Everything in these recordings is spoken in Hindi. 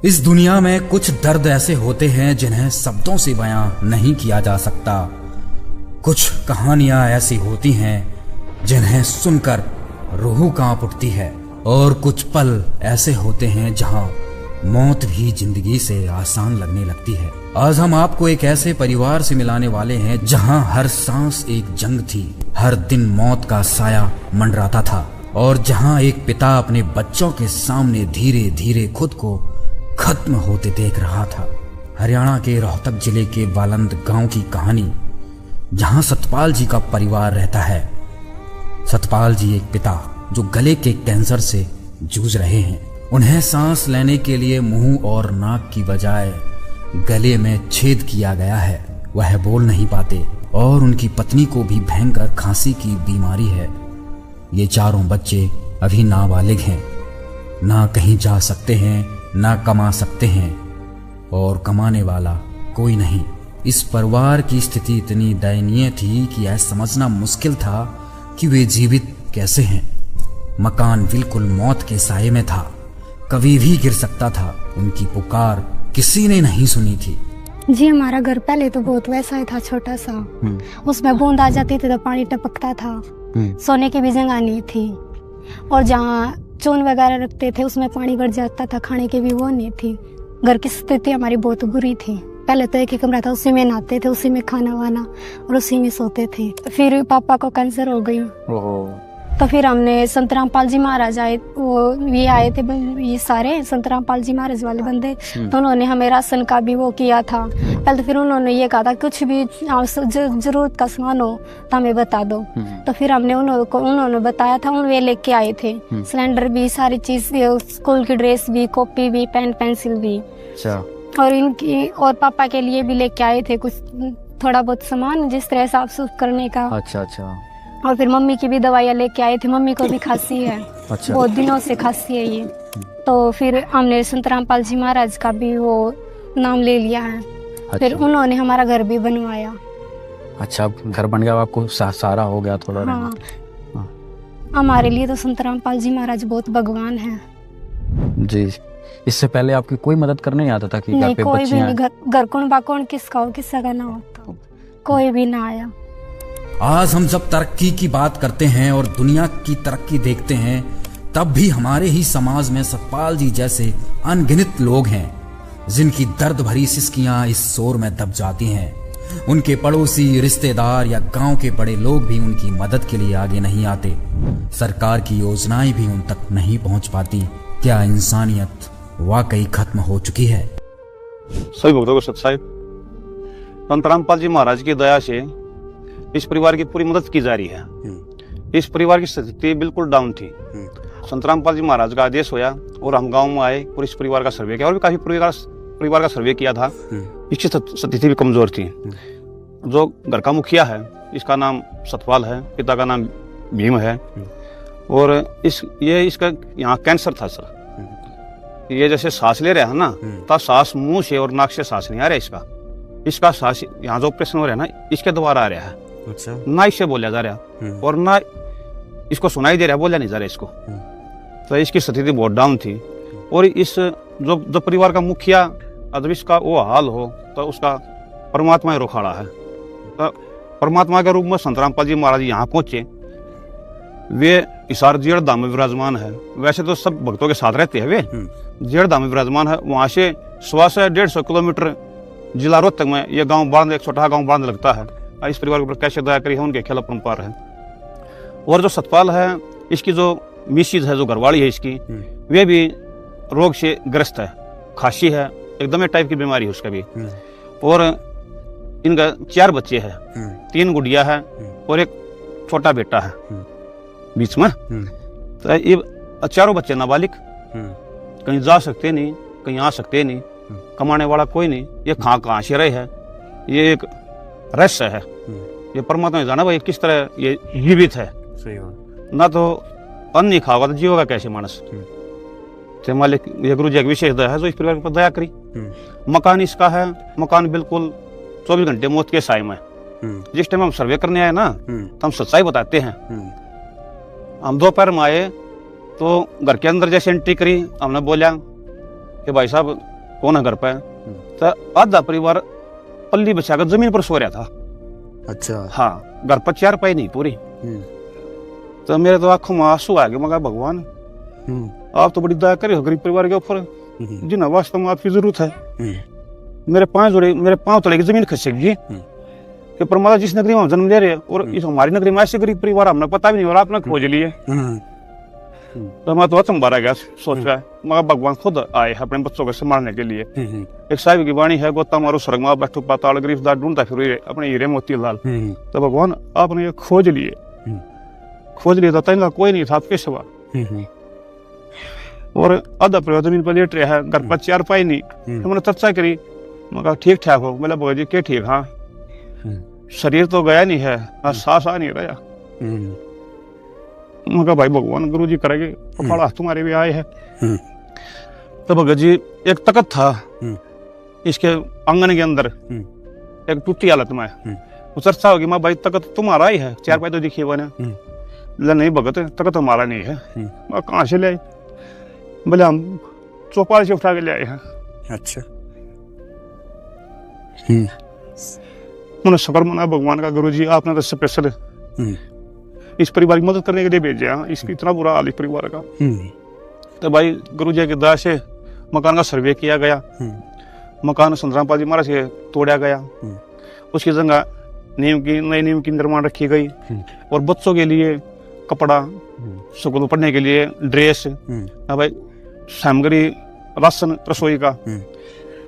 इस दुनिया में कुछ दर्द ऐसे होते हैं जिन्हें शब्दों से बयां नहीं किया जा सकता। कुछ कहानियां ऐसी होती हैं जिन्हें सुनकर रूह कांप उठती है, और कुछ पल ऐसे होते हैं जहां मौत भी जिंदगी से आसान लगने लगती है। आज हम आपको एक ऐसे परिवार से मिलाने वाले हैं जहां हर सांस एक जंग थी, हर दिन मौत का साया मंडराता था, और जहां एक पिता अपने बच्चों के सामने धीरे धीरे खुद को खत्म होते देख रहा था। हरियाणा के रोहतक जिले के वालंद गांव की कहानी, जहां सतपाल जी का परिवार रहता है। सतपाल जी एक पिता जो गले के कैंसर से जूझ रहे हैं। उन्हें सांस लेने के लिए मुंह और नाक की बजाय गले में छेद किया गया है। वह बोल नहीं पाते और उनकी पत्नी को भी भयंकर खांसी की बीमारी है। ये चारों बच्चे अभी नाबालिग हैं, ना कहीं जा सकते हैं, ना कमा सकते हैं, और कमाने वाला कोई नहीं। इस परिवार की स्थिति इतनी दयनीय थी कि यह समझना मुश्किल था कि वे जीवित कैसे हैं। मकान बिल्कुल मौत के साये में था, कभी भी गिर सकता था। उनकी पुकार किसी ने नहीं सुनी थी। जी हमारा घर पहले तो बहुत वैसा ही था, छोटा सा। उसमें बूंद आ जाती थी तो पानी टपकता था। सोने की भी जगह नहीं थी, और जहाँ चून वगैरह रखते थे उसमें पानी भर जाता था। खाने की भी वो नहीं थी। घर की स्थिति हमारी बहुत बुरी थी। पहले तो एक ही कमरा था, उसी में नहाते थे, उसी में खाना वाना और उसी में सोते थे। फिर पापा को कैंसर हो गई, तो फिर हमने संत रामपाल जी महाराज आए, वो ये आए थे, ये सारे संत रामपाल जी महाराज वाले बंदे। तो उन्होंने हमें राशन का भी वो किया था। पहले तो फिर उन्होंने ये कहा था कुछ भी जरूरत का सामान हो तो हमें बता दो। तो फिर हमने उन्होंने बताया था, वे लेके आए थे सिलेंडर भी, सारी चीज, स्कूल की ड्रेस भी, कॉपी भी, पेन पेंसिल भी, और इनकी और पापा के लिए भी लेके आए थे कुछ थोड़ा बहुत सामान, जिस तरह साफ सुफ करने का। अच्छा। और फिर मम्मी की भी दवाइयाँ लेके आए थे। मम्मी को भी खांसी है, अच्छा। बहुत दिनों से खांसी है ये। तो फिर हमने संत रामपाल जी महाराज का भी वो नाम ले लिया है। अच्छा। फिर उन्होंने हमारा घर भी बनवाया। अच्छा, घर बन गया, आपको सहारा हो गया थोड़ा। हाँ। हमारे लिए तो संत रामपाल जी महाराज बहुत भगवान है जी। इससे पहले आपकी कोई मदद करने नहीं आता था कि नहीं, कोई भी नहीं। घर कौन बाकौन किसका हो, किसका का ना होता, कोई भी ना आया। आज हम जब तरक्की की बात करते हैं और दुनिया की तरक्की देखते हैं, तब भी हमारे ही समाज में सतपाल जी जैसे अनगिनत लोग हैं जिनकी दर्द भरी सिसकियां इस शोर में दब जाती हैं। उनके पड़ोसी, रिश्तेदार या गांव के बड़े लोग भी उनकी मदद के लिए आगे नहीं आते। सरकार की योजनाएं भी उन तक नहीं पहुंच पाती। क्या इंसानियत वाकई खत्म हो चुकी है? सभी भक्तों को सत साहिब, संत रामपाल जी महाराज की दया से इस परिवार की पूरी मदद की जा रही है। इस परिवार की स्थिति बिल्कुल डाउन थी। संत रामपाल जी महाराज का आदेश होया और हम गांव में आए, पूरे इस परिवार का सर्वे किया, और भी काफी परिवार का सर्वे किया था। इसकी स्थिति भी कमजोर थी। जो घर का मुखिया है, इसका नाम सतपाल है, पिता का नाम भीम है, और इसका यहाँ कैंसर था सर। ये जैसे सांस ले रहा है ना, तब सांस मुंह से और नाक से सांस नहीं आ रहा इसका सांस यहाँ जो ऑपरेशन हो रहा है ना, इसके द्वारा आ रहा है। अच्छा। ना इससे बोला जा रहा और ना इसको सुनाई दे रहा, बोला नहीं जा रहा इसको। तो इसकी स्थिति बहुत डाउन थी। और इस जो परिवार का मुखिया, जब इसका वो हाल हो तो उसका परमात्मा ही रोखाड़ा है। तो परमात्मा के रूप में संत रामपाल जी महाराज यहाँ पहुंचे। वे इसार जेड़ धाम में विराजमान है। वैसे तो सब भक्तों के साथ रहते हैं, वे जेड़ धाम में विराजमान है। वहां से 150 किलोमीटर जिला रोहतक में ये गांव बांध, एक छोटा गांव बांध लगता है। इस परिवार के ऊपर कैसे दया करी है, उनके खिलाफ परंपरा है। और जो सतपाल है, इसकी जो मिसिज है, जो घरवाली है इसकी, वे भी रोग से ग्रस्त है, खांसी है, एकदम टाइप की बीमारी है उसका भी। और इनका 4 बच्चे हैं, 3 गुड़िया है और एक छोटा बेटा है बीच में। तो ये चारों बच्चे नाबालिग, कहीं जा सकते नहीं, कहीं आ सकते नहीं, कमाने वाला कोई नहीं। ये कहाँ से रहे है, ये एक रहस्य है। ये परमात्मा ने जाना भाई किस तरह ये जीवित है। सही बात। ना तो अन्न नहीं खाओगा तो जीवोगा कैसे मानस। तो मालिक ये गुरु जी की विशेष दया है जो इस परिवार पर दया करी। मकान इसका है, मकान बिल्कुल 24 घंटे मौत के साए में। जिस टाइम हम सर्वे करने आए ना, तो हम सच्चाई बताते हैं। हम दोपहर में आए तो घर के अंदर जैसे एंट्री करी, हमने बोला कि भाई साहब कौन है घर पे, तो आधा परिवार पल्ली बचाकर जमीन पर सो रहा था। अच्छा। हाँ, घर पर 4 पाई नहीं पूरी। तो मेरे तो आंखों में आंसू आ गए। मगर भगवान आप तो बड़ी दया करे हो गरीब परिवार के ऊपर, जिन्हें वास्तव में आपकी जरूरत है। मेरे पांव तले की जमीन खसक गई कि परमात्मा जिस नगरी में हम जन्म ले रहे हैं और इस हमारी नगरी में ऐसे गरीब परिवार हमने पता भी नहीं और आपने खोज लिए। तो मैं तो अचंभा रह गया, सोच रहा है मगर भगवान खुद आए अपने बच्चों को संभालने के लिए। एक साहिब की वाणी है, गोता मारो स्वर्ग में बैठो पाताल गरीबदार ढूंढता फिर अपने हीरे मोती लाल। तो भगवान आपने ये खोज लिए तो तैना कोई नहीं था आपके सिवा। और आधा परिवार जमीन पर लेट रहा है, घर पर 4 पाई नहीं। हमने चर्चा करी, मगर ठीक ठाक हो। बोला भगत जी क्या ठीक, हाँ शरीर तो गया नहीं है, सांस आ नहीं रहा। मगर भाई भगवान गुरु जी करेंगे, पकड़ा तुम्हारे भी आए हैं। तो भगत जी एक तख्त था इसके आंगन के अंदर, एक टूटी हालत में। वो चर्चा होगी माँ भाई तख्त तुम्हारा ही है, 4 पाई तो दिखी बने। बोला नहीं भगत तख्त हमारा नहीं है। मैं कहाँ से ले आई? बोले हम चौपाल से उठा के ले आए हैं। अच्छा। मैंने शुक्र मना भगवान का, गुरु जी आपने तो स्पेशल इस परिवार की मदद करने के लिए भेजा। इसकी इतना बुरा हाल इस परिवार का। तो भाई गुरु जी की दया से मकान का सर्वे किया गया। मकान संतरामपाल जी महाराज के तोड़ा गया। उसकी जगह नई नींव की निर्माण रखी गई और बच्चों के लिए कपड़ा, स्कूल पढ़ने के लिए ड्रेस, भाई सामग्री, राशन, रसोई का।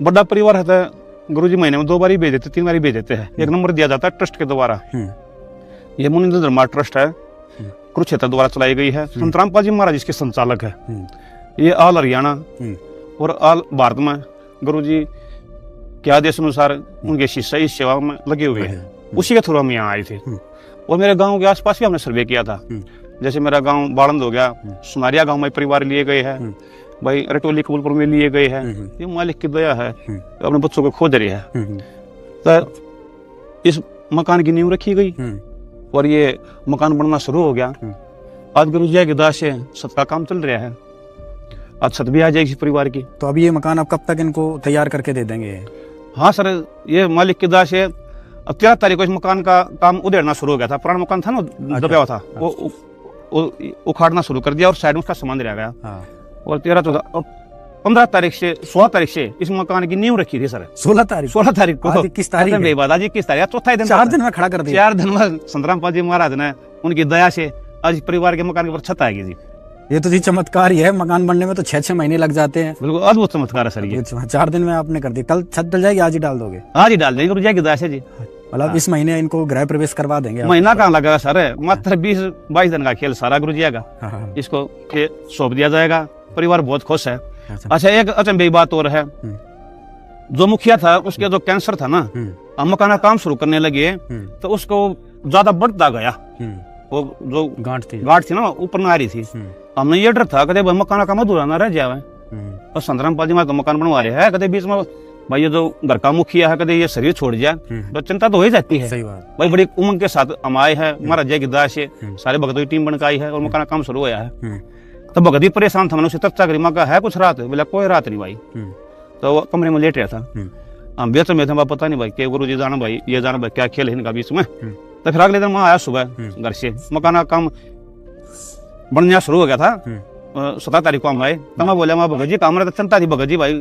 बड़ा परिवार है तो गुरुजी महीने में 2 बार ही भेज देते, 3 बार ही भेज देते हैं। एक नंबर दिया जाता है ट्रस्ट के द्वारा। ये मुनिंद्र धर्मा ट्रस्ट है, कुरुक्षेत्र द्वारा चलाई गई है। संतरामपाल जी महाराज इसके संचालक है। ये ऑल हरियाणा और ऑल भारत में गुरुजी के आदेश अनुसार उनके शिष्य इस सेवा में लगे हुए हैं। उसी के थ्रू हम यहाँ आए थे। और मेरे गांव के आसपास भी हमने सर्वे किया था। जैसे मेरा गांव बाड़ंद हो गया, सुनारिया गांव में परिवार लिए गए हैं, भाई रटोली कबूलपुर में लिए गए हैं। ये मालिक की दया है, तो अपने बच्चों को खोज रही है। तो इस मकान की नींव रखी गई और ये मकान बनना शुरू हो गया। आज गुरु जी की दया से छत का काम चल रहा है। आज छत भी आ जाएगी परिवार की। तो अभी ये मकान आप कब तक इनको तैयार करके दे देंगे? हाँ सर, ये मालिक की दया से 13 तारीख को इस मकान का काम उधेड़ना शुरू हो गया था। पुराना मकान था ना, दबा हुआ था, वो उखाड़ना शुरू कर दिया और साइड में उसका सामान रह गया। और 15 तारीख से 16 तारीख से इस मकान की नींव रखी थी सर। 16 तारीख को किस तारीख है? आज किस तारीख? चौथा दिन, 4 दिन में खड़ा कर दिया। 4 दिन में संतरामपाल जी महाराज ने उनकी दया से आज परिवार के मकान के ऊपर छत आएगी जी। ये तो जी चमत्कार ही है। मकान बनने में तो 6-6 महीने लग जाते हैं। बिल्कुल अद्भुत चमत्कार है सर ये। 4 दिन में आपने कर दिया। कल छत डल जाएगी, आज ही डाल दोगे? आज ही डाल देंगे गुरु जी की दया से जी। मतलब इस महीने इनको गृह प्रवेश करवा देंगे? महीना कहाँ लगेगा सर, मात्र 20-22 दिन का खेल सारा गुरु जी का। इसको सौंप दिया जाएगा। परिवार बहुत खुश है। अच्छा, एक अचंभे की बात और है। जो मुखिया था उसके जो कैंसर था ना, हम मकान का काम शुरू करने लगे तो उसको ज्यादा बढ़ता गया। वो जो गांठ थी ना ऊपर ना आ रही थी। हमने ये डर था कदे मकान का काम अधूरा ना रह जाए। और संतरामपाल जी तो मकान बनवा रहे हैं, कदे बीच में भाई ये जो घर का मुखिया है कदे ये शरीर छोड़ जाए तो चिंता तो हो ही जाती है। सही बात। भाई बड़ी उमंग के साथ हम आए हैं, महाराज जय की दया से सारे भक्तों की टीम बनकर आई है और मकान का काम शुरू होया है। तो भगत भी परेशान था। मैंने उससे चर्चा करी, मैं कहा है कुछ रात? बोला कोई रात नहीं भाई। तो वो कमरे में लेट रहा था। हम बेहतर में थे, पता नहीं भाई क्या गुरु जी जाना भाई, ये जाना भाई क्या खेल है इनका बीच में। तो फिर अगले दिन मैं आया सुबह घर से, मकान का काम बनना शुरू हो गया था। 17 तारीख को हम आए। तो मैं बोला मैं भगत जी काम तो चिंता थी, भगत जी भाई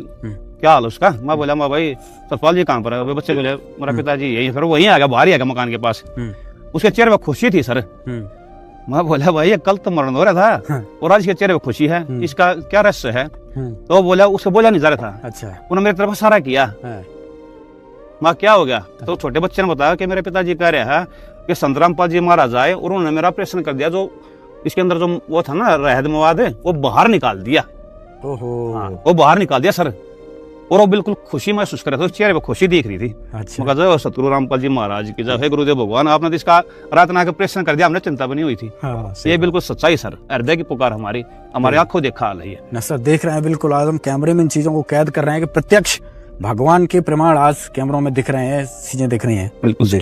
क्या हाल उसका? मैं बोला मैं भाई सतपाल जी कहाँ पर है? बच्चे बोले मेरा पिताजी यही। फिर वहीं आ गया, बाहर ही आ गया मकान के पास। उसके चेहरे पर खुशी थी सर। मैं बोला भाई ये कल तो मरण हो रहा था और आज के चेहरे पर खुशी है, इसका क्या रहस्य है? तो बोला उसको बोला नहीं जा रहा था। अच्छा। उन्होंने मेरी तरफ इशारा किया। मैं क्या हो गया? तो छोटे बच्चे ने बताया कि मेरे पिताजी कह रहे हैं कि संतरामपाल जी महाराज आए और उन्होंने मेरा ऑपरेशन कर दिया। जो इसके अंदर जो वो था ना रहद मवाद वो बाहर निकाल दिया। वो बाहर निकाल दिया सर। और वो बिल्कुल खुशी महसूस कर रहा था, उस चेहरे पर खुशी दिख रही थी। अच्छा। जय सतगुरु रामपाल जी महाराज की जय। हे गुरुदेव भगवान, आपने तो इसका रात ना ऑपरेशन कर दिया, हमने चिंता बनी हुई थी। ये बिल्कुल सच्चाई सर, हृदय की पुकार हमारी आंखों देखा हाल है ना सर। देख रहे हैं बिल्कुल, आज हम कैमरे में इन चीजों को कैद कर रहे हैं कि प्रत्यक्ष भगवान के प्रमाण आज कैमरों में दिख रहे हैं, चीजें दिख रही हैं। बिल्कुल जी।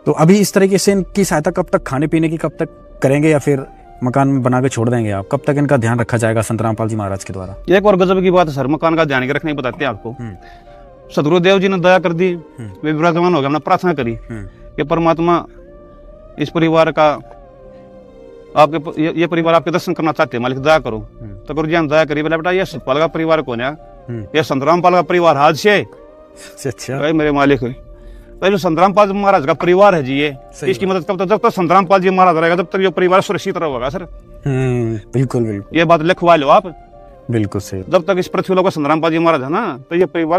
तो अभी इस तरीके से इनकी सहायता कब तक, खाने पीने की कब तक करेंगे या फिर मकान में बना के छोड़ देंगे आप? कब तक इनका ध्यान रखा जाएगा संत रामपाल जी महाराज के द्वारा? एक और गजब की बात है सर, मकान का ध्यान के रखने की बताते हैं आपको। सदगुरुदेव जी ने दया कर दी, वे विराजमान हो गए, हमने प्रार्थना करी कि परमात्मा इस परिवार का आपके ये परिवार आपके दर्शन करना चाहते हैं, मालिक दया करो। तो गुरु जी ने दया करी, बोला बेटा ये सतपाल का परिवार कौन है? ये संत रामपाल का परिवार हाथ से। अच्छा मेरे मालिक तो जो संत रामपाल महाराज का परिवार है जी, ये इसकी मदद कब तक, जब तक संत रामपाल जी महाराज रहेगा तब तक ये परिवार सुरक्षित रहेगा सर। बिल्कुल बिल्कुल, ये बात लिखवा लो आप। बिल्कुल सही। जब तक इस पृथ्वी लोग संत रामपाल जी महाराज है ना, तो ये परिवार